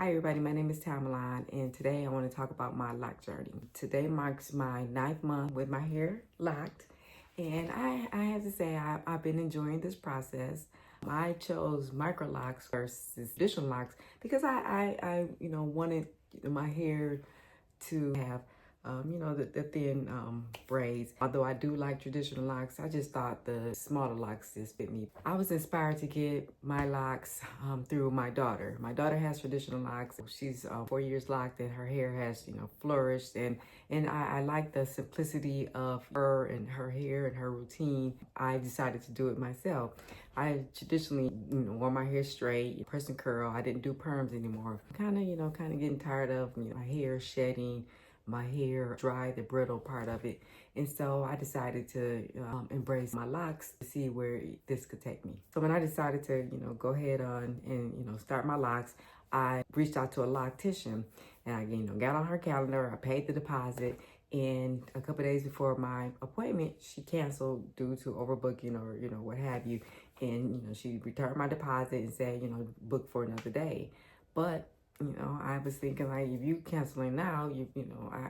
Hi everybody, my name is Tamerline and today I want to talk about my lock journey. Today marks my 9th month with my hair locked, and I have to say I've been enjoying this process. I chose Microlocs versus traditional locks because I wanted my hair to have the thin braids. Although I do like traditional locks, I just thought the smaller locks just fit me. I was inspired to get my locks through my daughter. My daughter has traditional locks. She's 4 years locked and her hair has flourished, and I like the simplicity of her and her hair and her routine. I decided to do it myself. I traditionally wore my hair straight, press and curl. I didn't do perms anymore. Kind of getting tired of my hair shedding, my hair dry, the brittle part of it. And so I decided to embrace my locks to see where this could take me. So when I decided to, go ahead on and, start my locks, I reached out to a loctician and I, got on her calendar. I paid the deposit, and a couple of days before my appointment, she canceled due to overbooking or, what have you. And, she returned my deposit and said, book for another day. But I was thinking, like, if you canceling now,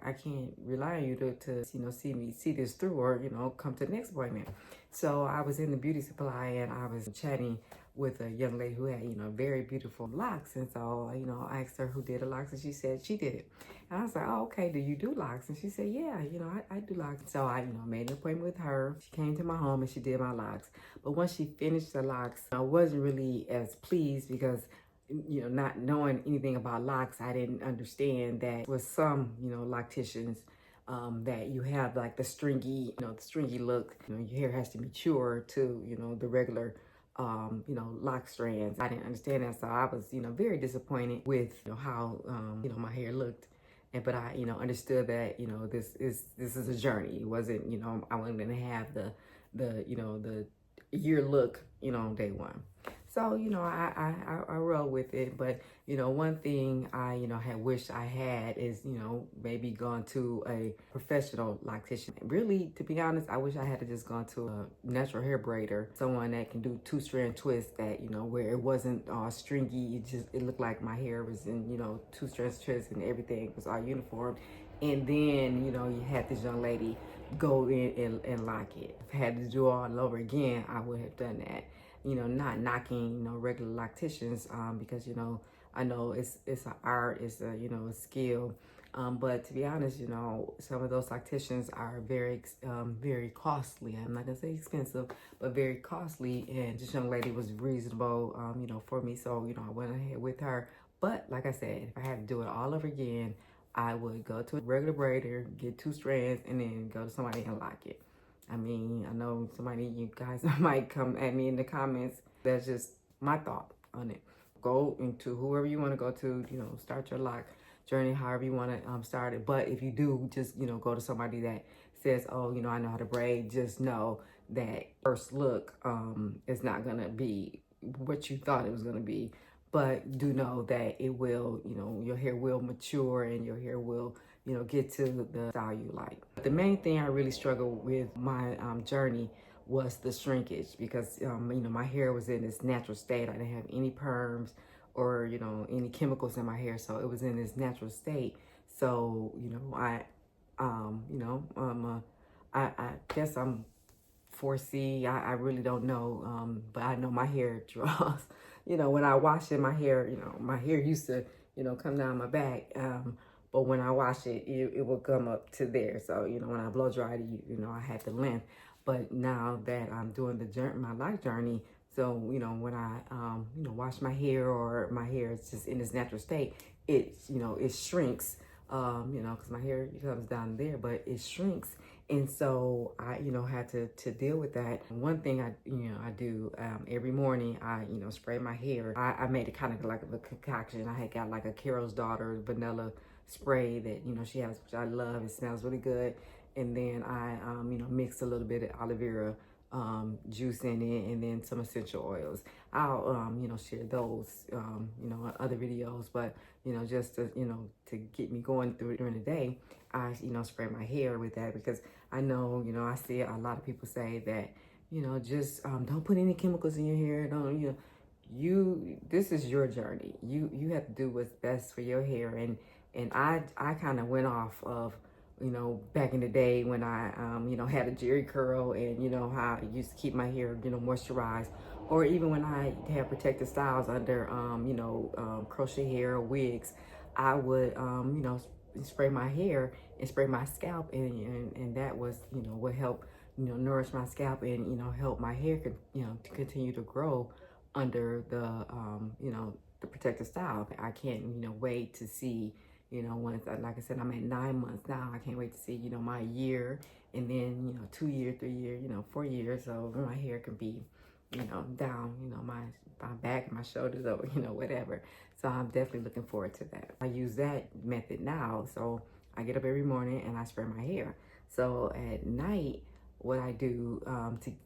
I can't rely on you to see this through or, come to the next appointment. So I was in the beauty supply and I was chatting with a young lady who had, very beautiful locks. And so, I asked her who did the locks, and she said she did it. And I was like, oh, okay, do you do locks? And she said, yeah, I do locks. So I, made an appointment with her. She came to my home and she did my locks. But once she finished the locks, I wasn't really as pleased because not knowing anything about locks, I didn't understand that with some, locticians, that you have like the stringy, the stringy look. Your hair has to mature to, the regular, lock strands. I didn't understand that, so I was, very disappointed with how, my hair looked. But I, understood that, this is a journey. It wasn't, I wasn't gonna have the year look, day one. So, I roll with it. But, one thing I, had wished I had is, maybe gone to a professional loctician. Really, to be honest, I wish I had to just gone to a natural hair braider, someone that can do 2-strand twists that, where it wasn't stringy. It looked like my hair was in, 2-strand twists and everything was all uniform. And then, you had this young lady go in and lock it. If I had to do it all over again, I would have done that. Not knocking, regular locticians, because, I know it's an art, it's a, a skill. But to be honest, some of those locticians are very, very costly. I'm not gonna say expensive, but very costly. And this young lady was reasonable, for me. So, I went ahead with her. But like I said, if I had to do it all over again, I would go to a regular braider, get 2 strands, and then go to somebody and lock it. I mean, I know you guys might come at me in the comments. That's just my thought on it. Go into whoever you want to go to, start your lock journey, however you want to start it. But if you do, just, go to somebody that says, oh, I know how to braid. Just know that first look is not going to be what you thought it was going to be. But do know that it will, your hair will mature and your hair will, get to the style you like. The main thing I really struggled with my journey was the shrinkage because, my hair was in its natural state. I didn't have any perms or, any chemicals in my hair. So it was in its natural state. So, I guess I'm 4C. I really don't know. But I know my hair draws. When I wash it, my hair, my hair used to, come down my back. But when I wash it, it will come up to there. So, when I blow dry it, I had the length. But now that I'm doing my life journey, so, when I, wash my hair or my hair is just in its natural state, it shrinks, because my hair comes down there, but it shrinks. And so I, had to deal with that. One thing I do every morning, I, spray my hair. I made it kind of like a concoction. I had got like a Carol's Daughter vanilla spray that, she has, which I love. It smells really good. And then I, mixed a little bit of aloe vera juice in it, and then some essential oils. I'll, share those, in other videos, but, just to, to get me going through it during the day, I, spray my hair with that because I know, I see a lot of people say that, just don't put any chemicals in your hair. Don't, this is your journey. You have to do what's best for your hair. And I kind of went off of, back in the day when I had a jerry curl, and how I used to keep my hair moisturized, or even when I had protective styles under crochet hair or wigs. I would spray my hair and spray my scalp, and that was what helped nourish my scalp, and help my hair to continue to grow under the protective style. I can't wait to see when like I said, I'm at 9 months now. I can't wait to see my year, and then 2 years, 3 years, 4 years, so my hair can be down my back, my shoulders, or whatever. So I'm definitely looking forward to that. I use that method now. So I get up every morning and I spray my hair. So at night, what I do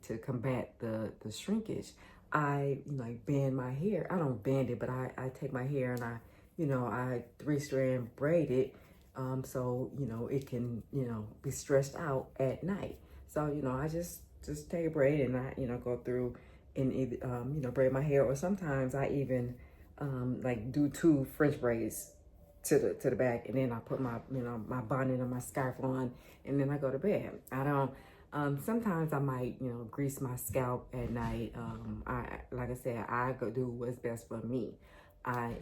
to combat the shrinkage, I like bend my hair. I don't bend it, but I take my hair and I 3-strand braid it, so it can be stretched out at night. So I just take a braid and I go through and either, braid my hair, or sometimes I even like do 2 French braids to the back, and then I put my my bonnet and my scarf on, and then I go to bed. I don't. Sometimes I might grease my scalp at night. Like I said, I go do what's best for me. I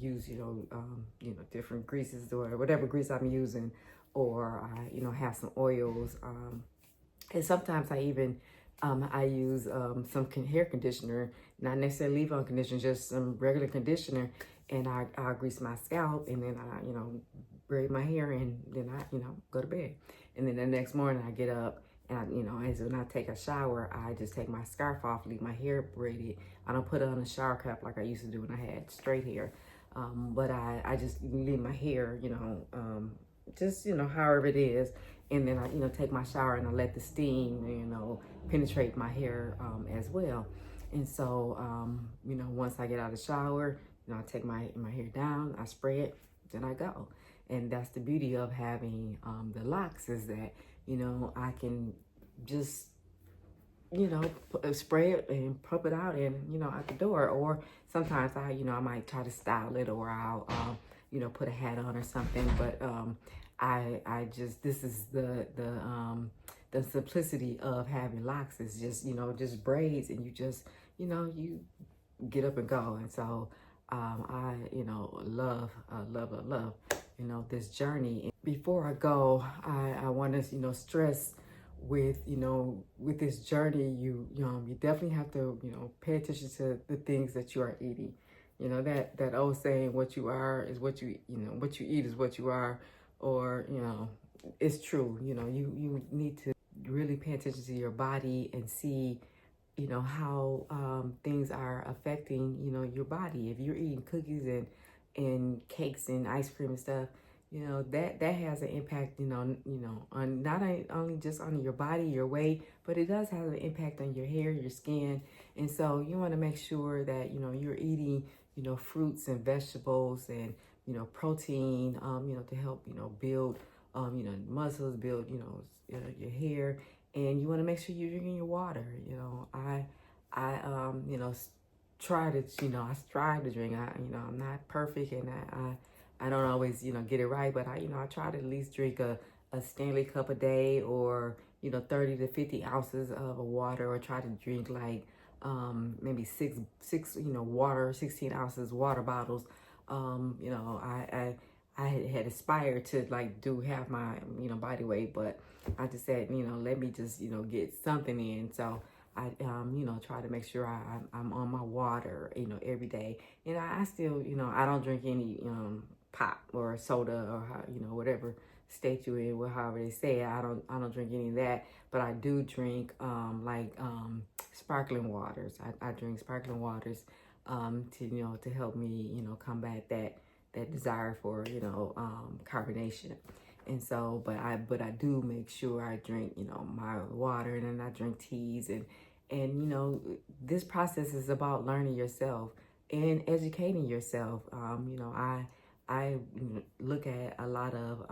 use different greases, or whatever grease I'm using, or I have some oils, and sometimes I even I use some hair conditioner, not necessarily leave-on conditioner, just some regular conditioner, and I grease my scalp, and then I braid my hair, and then I go to bed. And then the next morning I get up, and as when I take a shower, I just take my scarf off, leave my hair braided. I don't put it on a shower cap like I used to do when I had straight hair, but I just leave my hair just however it is, and then I take my shower and I let the steam penetrate my hair as well. And so once I get out of the shower, I take my hair down, I spray it, then I go. And that's the beauty of having the locks, is that I can just spray it and pump it out, and out the door. Or sometimes I might try to style it, or I'll put a hat on or something. But I just, this is the simplicity of having locks, is just just braids, and you just you get up and go. And so I love this journey. Before I go, I want to stress with with this journey, you definitely have to pay attention to the things that you are eating. That old saying, what you are is what you what you eat is what you are. Or it's true. You need to really pay attention to your body and see how things are affecting your body. If you're eating cookies and cakes and ice cream and stuff, that has an impact on not only just on your body, your weight, but it does have an impact on your hair, your skin. And so you want to make sure that you're eating fruits and vegetables, and protein, to help build muscles, build your hair. And you want to make sure you're drinking your water. I try to I strive to drink. I'm not perfect, and I don't always get it right, but I try to at least drink a Stanley cup a day, or 30 to 50 ounces of water, or try to drink like maybe six 16 ounces water bottles. I had aspired to do half my body weight, but I just said let me just get something in. So I try to make sure I'm on my water every day. And I still I don't drink any pop or soda, or whatever state you're in, however they say it. I don't drink any of that, but I do drink sparkling waters. I drink sparkling waters to help me combat that desire for carbonation. And so but I do make sure I drink my water, and then I drink teas, and this process is about learning yourself and educating yourself. I look at a lot of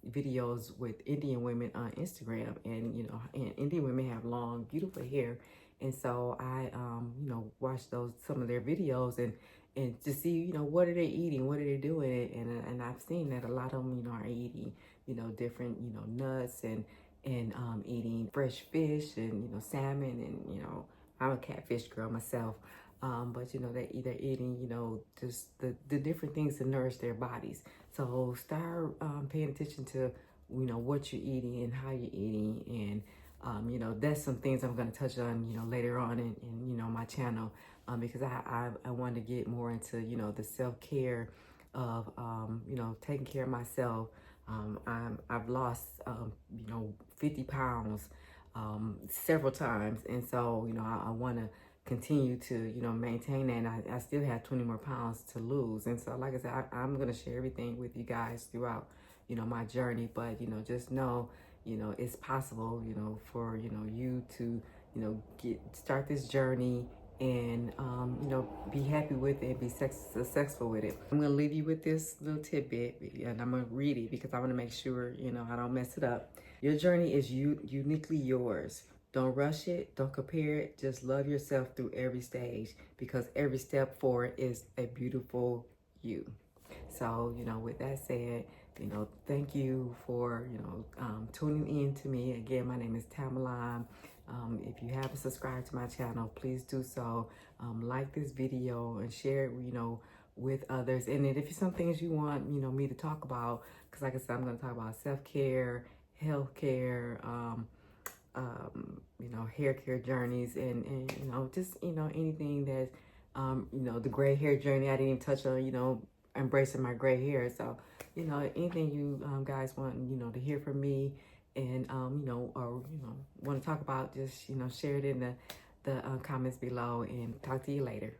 videos with Indian women on Instagram, and and Indian women have long, beautiful hair, And so I, watched some of their videos and to see, what are they eating, what are they doing, and I've seen that a lot of them, are eating, different, nuts and eating fresh fish and salmon and I'm a catfish girl myself. But they're either eating, just the different things to nourish their bodies. So start paying attention to, what you're eating and how you're eating. And, that's some things I'm going to touch on, later on in my channel, because I want to get more into, the self-care of, taking care of myself. I've lost, 50 pounds several times. And so, I want to continue to, maintain that. And I still have 20 more pounds to lose. And so, like I said, I'm going to share everything with you guys throughout, my journey. But, just know, it's possible, for, you to, start this journey and, be happy with it and be successful with it. I'm going to leave you with this little tidbit, and I'm going to read it because I want to make sure, I don't mess it up. Your journey is uniquely yours. Don't rush it. Don't compare it. Just love yourself through every stage, because every step forward is a beautiful you. So, with that said, thank you for, tuning in to me. Again, my name is Tamerlan. If you haven't subscribed to my channel, please do so. Like this video and share it, with others. And then if there's some things you want, me to talk about, because like I said, I'm going to talk about self-care, healthcare, hair care journeys, and just, anything that, the gray hair journey I didn't even touch on, embracing my gray hair. So, anything you guys want, to hear from me and, or, want to talk about, just, share it in the comments below, and talk to you later.